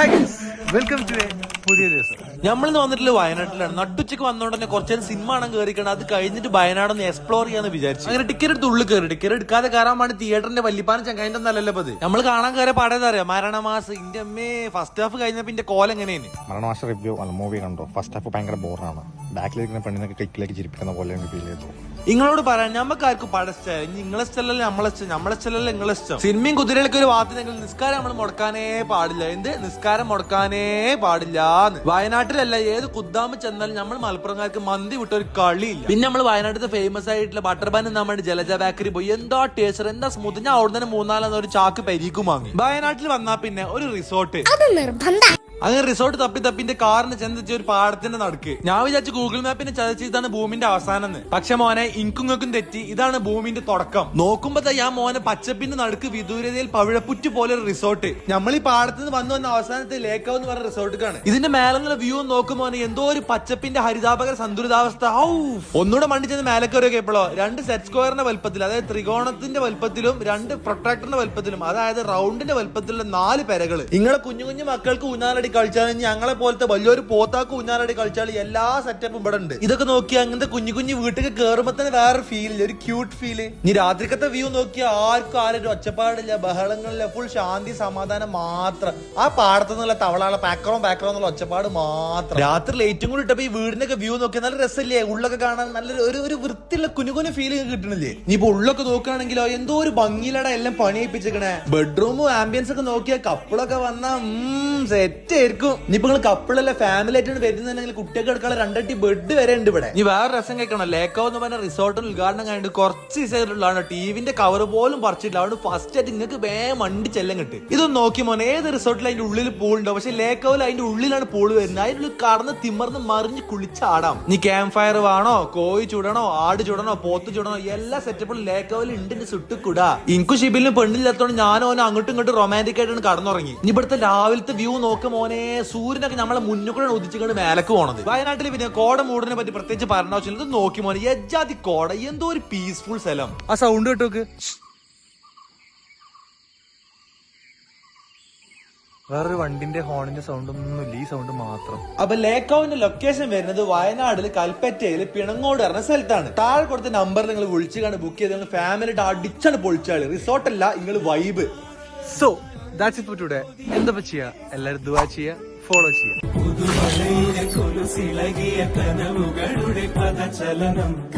Welcome to A പുതിയ ദിവസം. നമ്മളിന്ന് വന്നിട്ടുള്ള വയനാട്ടിലാണ്. നട്ടുച്ചക്ക് വന്നോണ്ട് തന്നെ കുറച്ചു നേരം സിനിമ കാണാൻ കയറിക്കണം. അത് കഴിഞ്ഞിട്ട് വയനാടൊന്ന് എക്സ്പ്ലോർ ചെയ്യാന്ന് വിചാരിച്ചു. അങ്ങനെ ടിക്കറ്റ് എടുത്ത് ഉള്ളിൽ കയറി. ടിക്കറ്റ് എടുക്കാതെ കയറാൻ വേണ്ടി തിയേറ്ററിന്റെ വല്ലിപ്പാനും ചങ്ങായിന്റെ ഒന്നല്ലല്ലോ അത്. നമ്മൾ കാണാൻ കയറിയ പാടേത് അറിയാം, മരണമാസം. ഇന്റെ അമ്മേ, ഫസ്റ്റ് ഹാഫ് കഴിഞ്ഞപ്പോ ഇന്റെ കോലം എങ്ങനെയാണ്? മരണമാസം റിവ്യൂ മൂവി കണ്ടോ? ഫസ്റ്റ് ഹാഫ് ഭയങ്കര ബോറാണ്. ബാക്കിലിരിക്കുന്ന പെണ്ണിനൊക്കെ ക്ലിക്കിലേക്ക് ചിരിപ്പിക്കുന്ന പോലെ എനിക്ക് ഫീൽ ചെയ്തു. നിങ്ങളോട് പറയാൻ നമുക്ക് ആർക്കും പടച്ച നിങ്ങളെ ഇഷ്ടമല്ലല്ലോ നമ്മളെ ഇഷ്ടം, നമ്മളെ ഇഷ്ടമല്ലല്ലോ നിങ്ങളെ ഇഷ്ടം. സിനിമയും കുതിരയിലൊക്കെ ഒരു വാർത്തയെങ്കിൽ നിസ്കാരം നമ്മൾ മുടക്കാനേ പാടില്ല. എന്ത് നിസ്കാരം മുടക്കാനേ പാടില്ല. വയനാട്ടിലല്ല ഏത് കുദ്ദാമ് ചെന്നാലും നമ്മൾ മലപ്പുറംകാർക്ക് മന്തി വിട്ട ഒരു കളിയില്ല. പിന്നെ നമ്മൾ വയനാട്ടിലത്തെ ഫേമസ് ആയിട്ടുള്ള ബട്ടർ ബാൻ നമ്മുടെ ജലജ ബേക്കറി പോയി. എന്താ ടേസ്റ്റ്, എന്താ സ്മൂത്ത്. ഞാൻ അവിടെ തന്നെ 3-4 ഒരു ചാക്ക് പരിക്കും വാങ്ങി. വയനാട്ടിൽ വന്നാ പിന്നെ ഒരു റിസോർട്ട്, അങ്ങനെ റിസോർട്ട് തപ്പി തപ്പിന്റെ കാറിന് ചെന്നെത്തിയ ഒരു പാടത്തിന്റെ നടുക്ക്. ഞാൻ വിചാരിച്ചു ഗൂഗിൾ മാപ്പിനെ ചതച്ച് ഇതാണ് ഭൂമിന്റെ അവസാനം. പക്ഷെ മോനെ ഇങ്കുങ്ങൾക്കും തെറ്റി. ഇതാണ് ഭൂമിന്റെ തുടക്കം. നോക്കുമ്പോ ഞാൻ മോനെ പച്ചപ്പിന്റെ നടുക്ക് വിദൂരതയിൽ പവിഴപ്പുറ്റ് പോലെ ഒരു റിസോർട്ട്. നമ്മൾ ഈ പാടത്തുനിന്ന് വന്ന അവസാനത്തെ ലേക്കാവ് എന്ന് പറഞ്ഞ റിസോർട്ടിക്കാണ്. ഇതിന്റെ മേലെന്നുള്ള വ്യൂ നോക്കുമ്പോൾ എന്തോ ഒരു പച്ചപ്പിന്റെ ഹരിതാപകര സന്തുലിതാവസ്ഥ. ഒന്നുകൂടെ മണ്ടി ചെന്ന് മേലെ കയറിയൊക്കെ എപ്പോഴോ 2 സെറ്റ് സ്ക്വയറിന്റെ വലുപ്പത്തിൽ, അതായത് ത്രികോണത്തിന്റെ വലുപ്പത്തിലും 2 പ്രൊട്രാക്ടറിന്റെ വലുപ്പത്തിലും, അതായത് റൗണ്ടിന്റെ വലുപ്പത്തിലുള്ള 4 പെരകള്. നിങ്ങളെ കുഞ്ഞു കുഞ്ഞു മക്കൾക്ക് ഊഞ്ഞാലടി കളിച്ചാൽ, ഞങ്ങളെ പോലത്തെ വലിയൊരു പോത്താക്ക് ഊഞ്ഞാലടി കളിച്ചാൽ എല്ലാ സെറ്റപ്പും ഇവിടെ ഉണ്ട്. ഇതൊക്കെ നോക്കിയാൽ അങ്ങനത്തെ കുഞ്ഞു കുഞ്ഞു വീട്ടിൽ കയറുമ്പോ തന്നെ വേറെ ഫീൽ, ഒരു ക്യൂട്ട് ഫീല്. ഇനി രാത്രിക്കത്തെ വ്യൂ നോക്കിയാൽ ആരും ഒച്ചപ്പാടില്ല, ബഹളങ്ങളില്ല, ഫുൾ ശാന്തി സമാധാനം മാത്രം. ആ പാടത്തു നിന്നുള്ള തവളാളെ പാക്കറോ എന്നുള്ള ഒച്ചപ്പാട് മാത്രം. രാത്രി ലൈറ്റും കൂടി ഇട്ടപ്പോ ഈ വീടിന്റെ ഒക്കെ വ്യൂ നോക്കിയാൽ നല്ല രസമില്ലേ? ഉള്ളൊക്കെ കാണാൻ നല്ലൊരു ഒരു വൃത്തിയുള്ള കുഞ്ഞു ഫീൽ കിട്ടണില്ലേ? ഇനിയിപ്പോ ഉള്ളൊക്കെ നോക്കുകയാണെങ്കിലോ എന്തോ ഒരു ഭംഗിയിലടെ എല്ലാം പണിയിപ്പിച്ചേക്കണേ. ബെഡ്റൂമും ആംബിയൻസ് ഒക്കെ നോക്കിയാൽ കപ്പിളൊക്കെ വന്നാ സെറ്റ് ആയിരിക്കും. ഇനിയിപ്പോ നിങ്ങൾ കപ്പിളല്ല ഫാമിലി ആയിട്ടാണ് വരുന്നുണ്ടെങ്കിൽ കുട്ടിയൊക്കെ എടുക്കാനുള്ള 2 ബെഡ് വരെ ഉണ്ട് ഇവിടെ. ഇനി വേറെ രസം കേൾക്കണം, ലേക്കാവ് എന്ന് പറഞ്ഞ റിസോർട്ടിന് ഉദ്ഘാടനം കഴിഞ്ഞിട്ട് കുറച്ച് ദിവസമായിട്ടുള്ളതാണ്. ടിവിന്റെ കവർ പോലും പറിച്ചിട്ടില്ല. അതുകൊണ്ട് ഫസ്റ്റ് ആയിട്ട് നിങ്ങൾക്ക് വേഗം മണ്ടി ചെല്ലം കിട്ടും. ഇതൊന്ന് നോക്കി മോനെ, ഏത് റിസോർട്ടിൽ അതിന്റെ ഉള്ളിൽ പൂൾ ഉണ്ടോ? പക്ഷെ ലേക്കാവിൽ അതിന്റെ ഉള്ളിലാണ് പൂൾ വരുന്നത്. അതിന്റെ ഉള്ളിൽ കടന്ന് തിമർന്ന് മറിഞ്ഞ് കുളിച്ചാടാം. നീ ക്യാമ്പ് ഫയർ വേണോ, കോഴി ചൂടണോ, ആട് ചൂടണോ, പോത്ത് ചൂടണോ, എല്ലാ സെറ്റപ്പും ലേക്കാവിൽ ഉണ്ട്. സുട്ടുകൂടാ. ഇൻകു ഷിബിലിന് പെണ്ണില്ലാത്തോണ്ട് ഞാനോ അങ്ങോട്ടും ഇങ്ങോട്ടും റൊമാൻറ്റിക് ആയിട്ടാണ് കടന്നുറങ്ങി. ഇനി ഇവിടുത്തെ രാവിലത്തെ വ്യൂ നോക്ക് മോനെ, സൂര്യനൊക്കെ നമ്മളെ മുന്നിൽ കൂടെ ഉദിച്ചുകൊണ്ട് മേലക്ക് പോണത്. വയനാട്ടിൽ പിന്നെ കോട മൂടിനെ പറ്റി പ്രത്യേകിച്ച് പറഞ്ഞ ആവശ്യമില്ല. ഇത് നോക്കി മോനെ, യജാതി കോട, എന്തോ ഒരു പീസ്ഫുൾ സ്ഥലം. ആ സൗണ്ട് കേട്ടോക്ക്. വേറൊരു വണ്ടിന്റെ ഹോണിന്റെ സൗണ്ട് ഒന്നുമില്ല, ഈ സൗണ്ട് മാത്രം. അപ്പൊ ലേക്കാവിന്റെ ലൊക്കേഷൻ വരുന്നത് വയനാട്ടിൽ കൽപ്പറ്റയിൽ പിണങ്ങോട് പറഞ്ഞ സ്ഥലത്താണ്. താഴെ കൊടുത്ത നമ്പറിൽ നിങ്ങൾ വിളിച്ചു കണ്ട് ബുക്ക് ചെയ്ത് നിങ്ങൾ ഫാമിലിയായിട്ട് അടിച്ചാണ് പൊളിച്ചാളി. റിസോർട്ടല്ല, നിങ്ങൾ vibe. So that's it for today. എന്താ ചെയ്യാ, എല്ലാരും ദുആ ചെയ്യാ, ഫോളോ ചെയ്യാ.